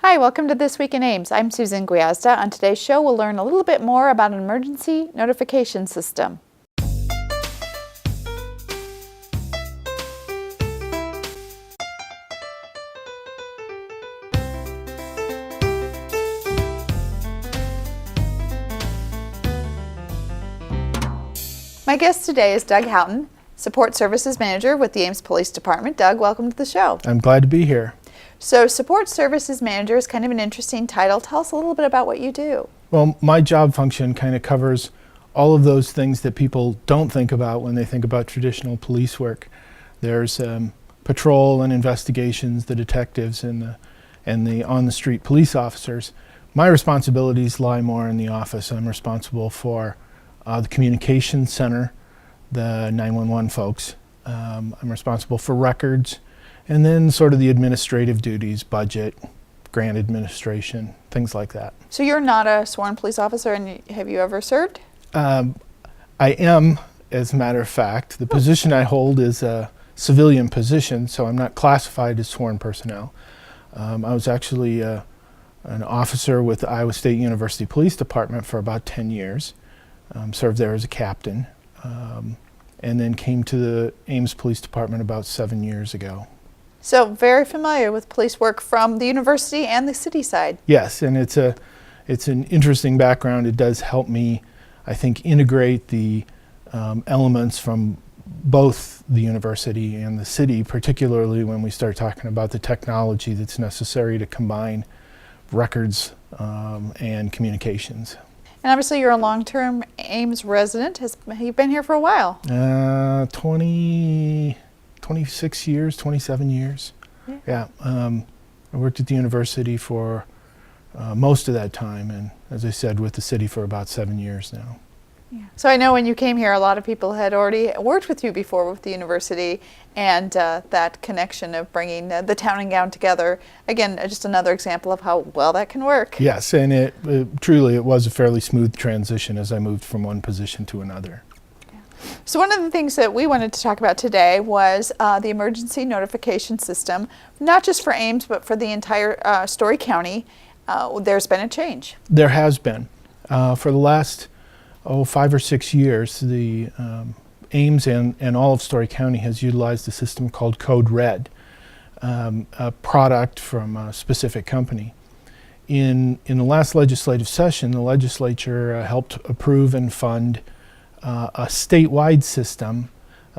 Hi, welcome to This Week in Ames. I'm Susan Guiazda. On today's show, we'll learn a little bit more about an emergency notification system. My guest today is Doug Houghton, Support Services Manager with the Ames Police Department. Doug, welcome to the show. I'm glad to be here. So Support Services Manager is kind of an interesting title. Tell us a little bit about what you do. Well, my job function kind of covers all of those things that people don't think about when they think about traditional police work. There's patrol and investigations, the detectives and the on-the-street police officers. My responsibilities lie more in the office. I'm responsible for the communications center, the 911 folks. I'm responsible for records, and then sort of the administrative duties, budget, grant administration, things like that. So you're not a sworn police officer, and have you ever served? I am, as a matter of fact. The position I hold is a civilian position, so I'm not classified as sworn personnel. I was actually an officer with the Iowa State University Police Department for about 10 years. Served there as a captain, and then came to the Ames Police Department about 7 years ago. So very familiar with police work from the university and the city side. Yes, and it's an interesting background. It does help me, I think, integrate the elements from both the university and the city, particularly when we start talking about the technology that's necessary to combine records and communications. And obviously you're a long-term Ames resident. You've been here for a while. 26 years, 27 years. Yeah. I worked at the university for most of that time, and as I said, with the city for about 7 years now. Yeah. So I know when you came here, a lot of people had already worked with you before with the university, and that connection of bringing the town and gown together. Again, just another example of how well that can work. Yes, and it truly was a fairly smooth transition as I moved from one position to another. So one of the things that we wanted to talk about today was the emergency notification system, not just for Ames, but for the entire Story County. There's been a change. There has been. For the last 5 or 6 years, the Ames and all of Story County has utilized a system called Code Red, a product from a specific company. In the last legislative session, the legislature helped approve and fund a statewide system.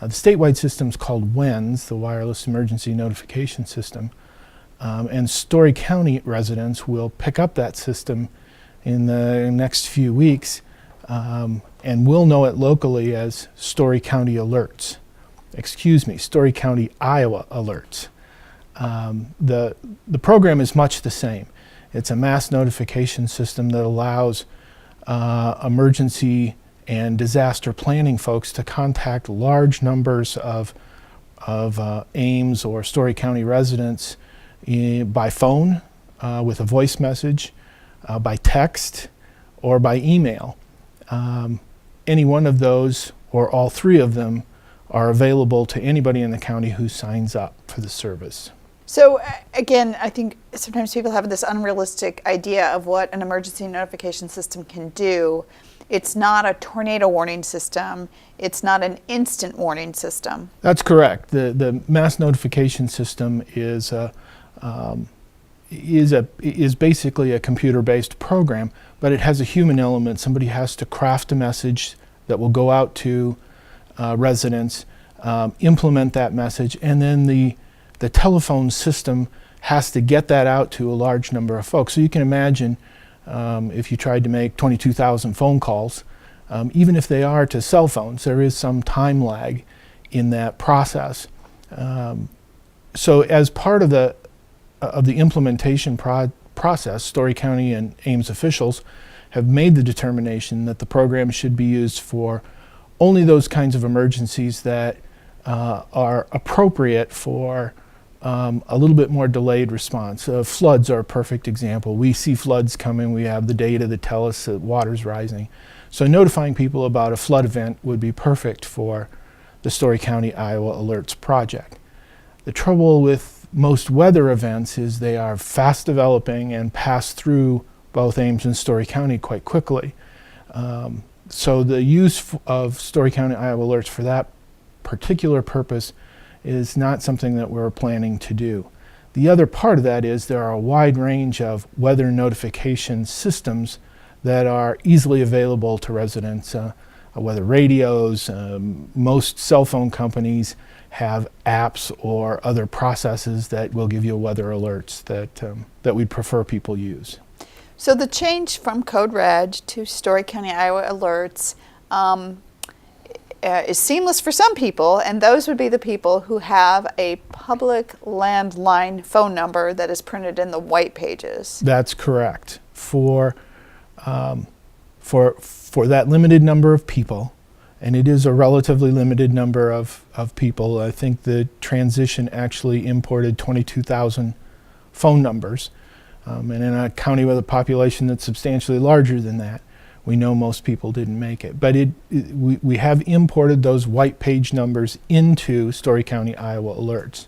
The statewide system is called WENS, the Wireless Emergency Notification System, and Story County residents will pick up that system in the next few weeks, and we'll know it locally as Story County Alerts. Story County, Iowa Alerts. The program is much the same. It's a mass notification system that allows emergency and disaster planning folks to contact large numbers of Ames or Story County residents by phone, with a voice message, by text, or by email. Any one of those or all three of them are available to anybody in the county who signs up for the service. So again, I think sometimes people have this unrealistic idea of what an emergency notification system can do. It's not a tornado warning system. It's not an instant warning system. That's correct. The mass notification system is basically a computer-based program, but it has a human element. Somebody has to craft a message that will go out to residents, implement that message, and then the telephone system has to get that out to a large number of folks. So you can imagine if you tried to make 22,000 phone calls, even if they are to cell phones, there is some time lag in that process. So as part of the implementation process, Story County and Ames officials have made the determination that the program should be used for only those kinds of emergencies that are appropriate for a little bit more delayed response. Floods are a perfect example. We see floods coming. We have the data that tell us that water's rising. So notifying people about a flood event would be perfect for the Story County, Iowa Alerts project. The trouble with most weather events is they are fast developing and pass through both Ames and Story County quite quickly. So the use of Story County, Iowa alerts for that particular purpose is not something that we're planning to do. The other part of that is there are a wide range of weather notification systems that are easily available to residents. Weather radios, most cell phone companies have apps or other processes that will give you weather alerts that we'd prefer people use. So the change from Code Red to Story County, Iowa alerts is seamless for some people, and those would be the people who have a public landline phone number that is printed in the white pages. That's correct. For that limited number of people, and it is a relatively limited number of people, I think the transition actually imported 22,000 phone numbers. And in a county with a population that's substantially larger than that, we know most people didn't make it. But we have imported those white page numbers into Story County, Iowa alerts.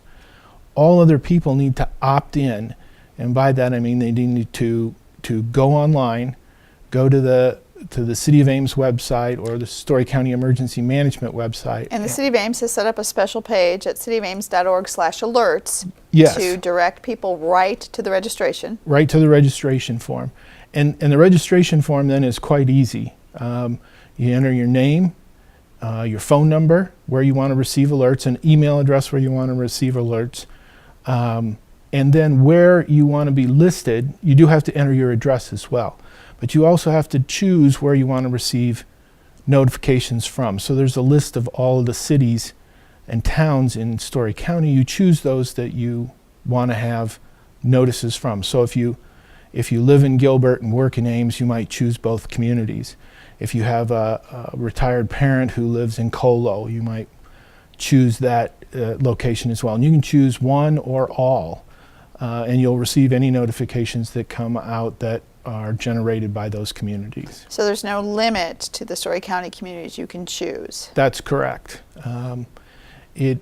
All other people need to opt in, and by that I mean they need to go online, go to the City of Ames website or the Story County Emergency Management website. And the City of Ames has set up a special page at cityofames.org/alerts Yes. to direct people right to the registration. Right to the registration form. And the registration form then is quite easy. You enter your name, your phone number, where you want to receive alerts, an email address where you want to receive alerts, and then where you want to be listed. You do have to enter your address as well. But you also have to choose where you want to receive notifications from. So there's a list of all of the cities and towns in Story County. You choose those that you want to have notices from. So if you live in Gilbert and work in Ames, you might choose both communities. If you have a retired parent who lives in Colo, you might choose that location as well. And you can choose one or all, and you'll receive any notifications that come out that are generated by those communities. So there's no limit to the Story County communities you can choose. That's correct. You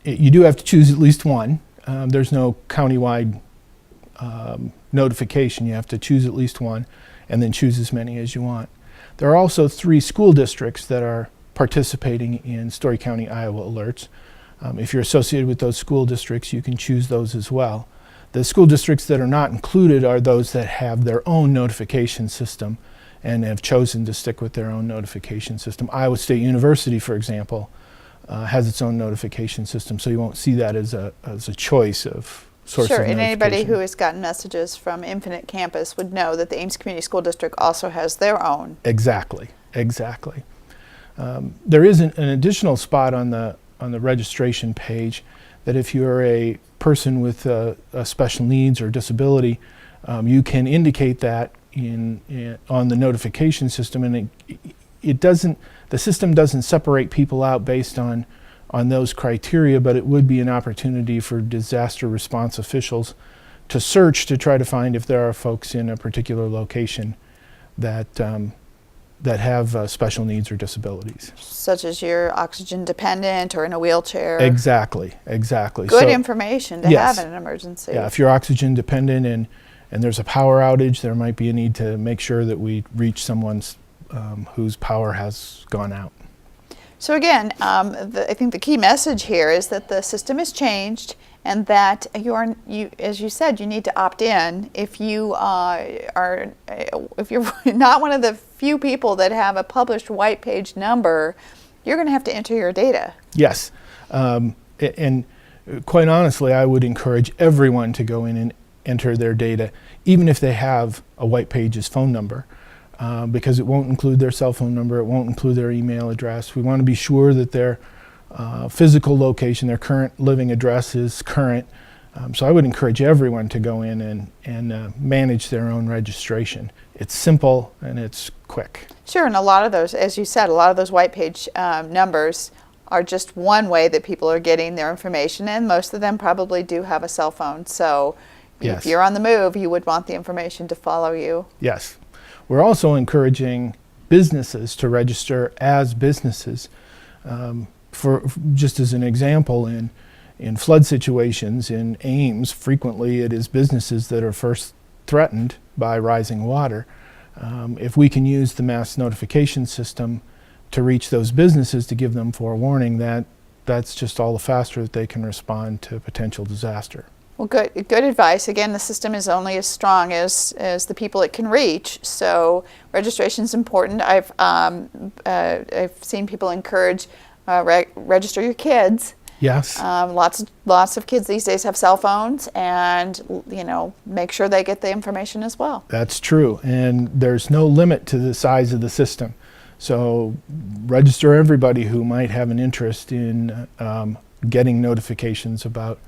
do have to choose at least one. There's no countywide notification. You have to choose at least one and then choose as many as you want. There are also 3 school districts that are participating in Story County, Iowa alerts. If you're associated with those school districts, you can choose those as well. The school districts that are not included are those that have their own notification system and have chosen to stick with their own notification system. Iowa State University, for example, has its own notification system, so you won't see that as a choice of source of Sure, and anybody notification. who has gotten messages from Infinite Campus would know that the Ames Community School District also has their own. Exactly. There is an additional spot on the registration page that if you're a person with special needs or disability, you can indicate that on the notification system, and the system doesn't separate people out based on those criteria, but it would be an opportunity for disaster response officials to search to try to find if there are folks in a particular location that have special needs or disabilities. Such as you're oxygen dependent or in a wheelchair. Exactly. Good information to yes. have in an emergency. Yeah, if you're oxygen dependent and there's a power outage, there might be a need to make sure that we reach someone whose power has gone out. So again, I think the key message here is that the system has changed, and that as you said, you need to opt in. If you if you're not one of the few people that have a published white page number, you're going to have to enter your data. Yes, and quite honestly, I would encourage everyone to go in and enter their data, even if they have a white pages phone number. Because it won't include their cell phone number, it won't include their email address. We want to be sure that their physical location, their current living address is current. So I would encourage everyone to go in and manage their own registration. It's simple and it's quick. Sure, and a lot of those, as you said, a lot of those white page numbers are just one way that people are getting their information, and most of them probably do have a cell phone. So yes. If you're on the move, you would want the information to follow you. Yes. We're also encouraging businesses to register as businesses. For just as an example, in In flood situations in Ames, frequently it is businesses that are first threatened by rising water. If we can use the mass notification system to reach those businesses to give them forewarning, that's just all the faster that they can respond to potential disaster. Well, good advice. Again, the system is only as strong as the people it can reach. So registration is important. I've seen people encourage register your kids. Yes. Lots of kids these days have cell phones, and make sure they get the information as well. That's true, and there's no limit to the size of the system. So register everybody who might have an interest in getting notifications about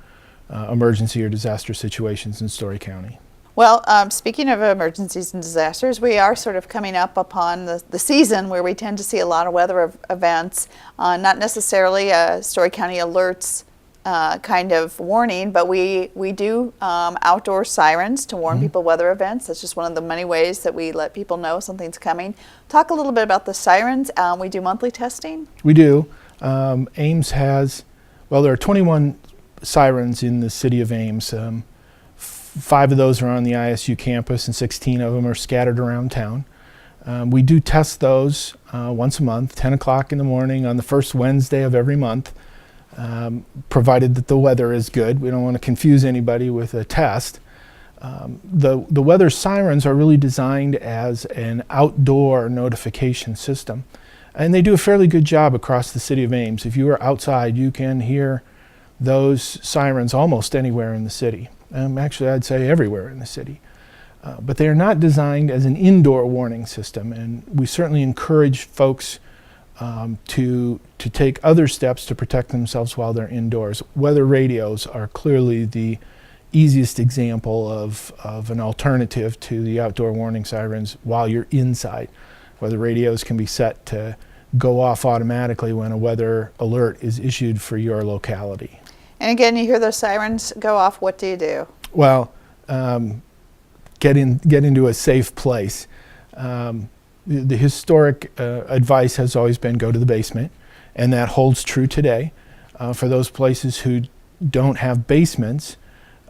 emergency or disaster situations in Story County. Well, speaking of emergencies and disasters, we are sort of coming up upon the season where we tend to see a lot of weather events, not necessarily a Story County alerts kind of warning, but we do outdoor sirens to warn people weather events. That's just one of the many ways that we let people know something's coming. Talk a little bit about the sirens. We do monthly testing. We do. Ames has, there are 21 sirens in the city of Ames. 5 of those are on the ISU campus and 16 of them are scattered around town. We do test those once a month, 10 o'clock in the morning on the first Wednesday of every month, provided that the weather is good. We don't want to confuse anybody with a test. The weather sirens are really designed as an outdoor notification system, and they do a fairly good job across the city of Ames. If you are outside, you can hear those sirens almost anywhere in the city. Actually, I'd say everywhere in the city. But they are not designed as an indoor warning system, and we certainly encourage folks to take other steps to protect themselves while they're indoors. Weather radios are clearly the easiest example of an alternative to the outdoor warning sirens while you're inside. Weather radios can be set to go off automatically when a weather alert is issued for your locality. And again, you hear those sirens go off, what do you do? Well, get into a safe place. The historic advice has always been go to the basement, and that holds true today. For those places who don't have basements,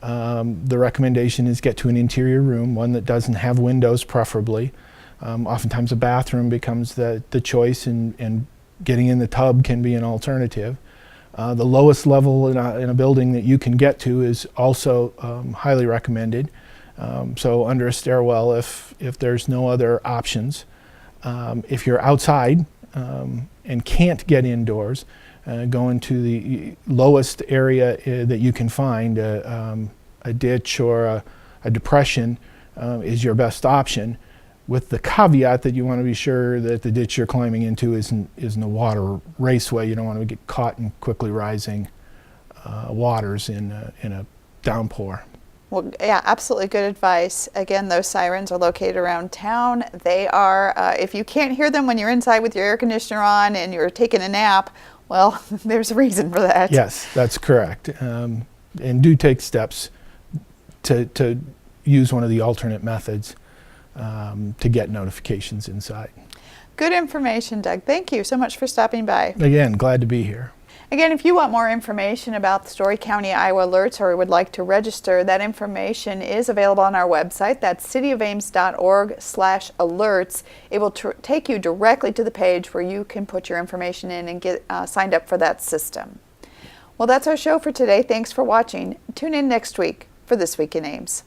the recommendation is get to an interior room, one that doesn't have windows preferably. Oftentimes a bathroom becomes the choice, and getting in the tub can be an alternative. The lowest level in a building that you can get to is also highly recommended. So under a stairwell if there's no other options. If you're outside and can't get indoors, go into the lowest area that you can find. A ditch or a depression is your best option, with the caveat that you want to be sure that the ditch you're climbing into isn't a water raceway. You don't want to get caught in quickly rising waters in a downpour. Well, yeah, absolutely good advice. Again, those sirens are located around town. They are, if you can't hear them when you're inside with your air conditioner on and you're taking a nap, well, there's a reason for that. Yes, that's correct. And do take steps to use one of the alternate methods to get notifications inside. Good information, Doug. Thank you so much for stopping by. Again, glad to be here. Again, if you want more information about the Story County, Iowa alerts, or would like to register, that information is available on our website. That's cityofames.org/alerts. It will take you directly to the page where you can put your information in and get signed up for that system. Well, that's our show for today. Thanks for watching. Tune in next week for This Week in Ames.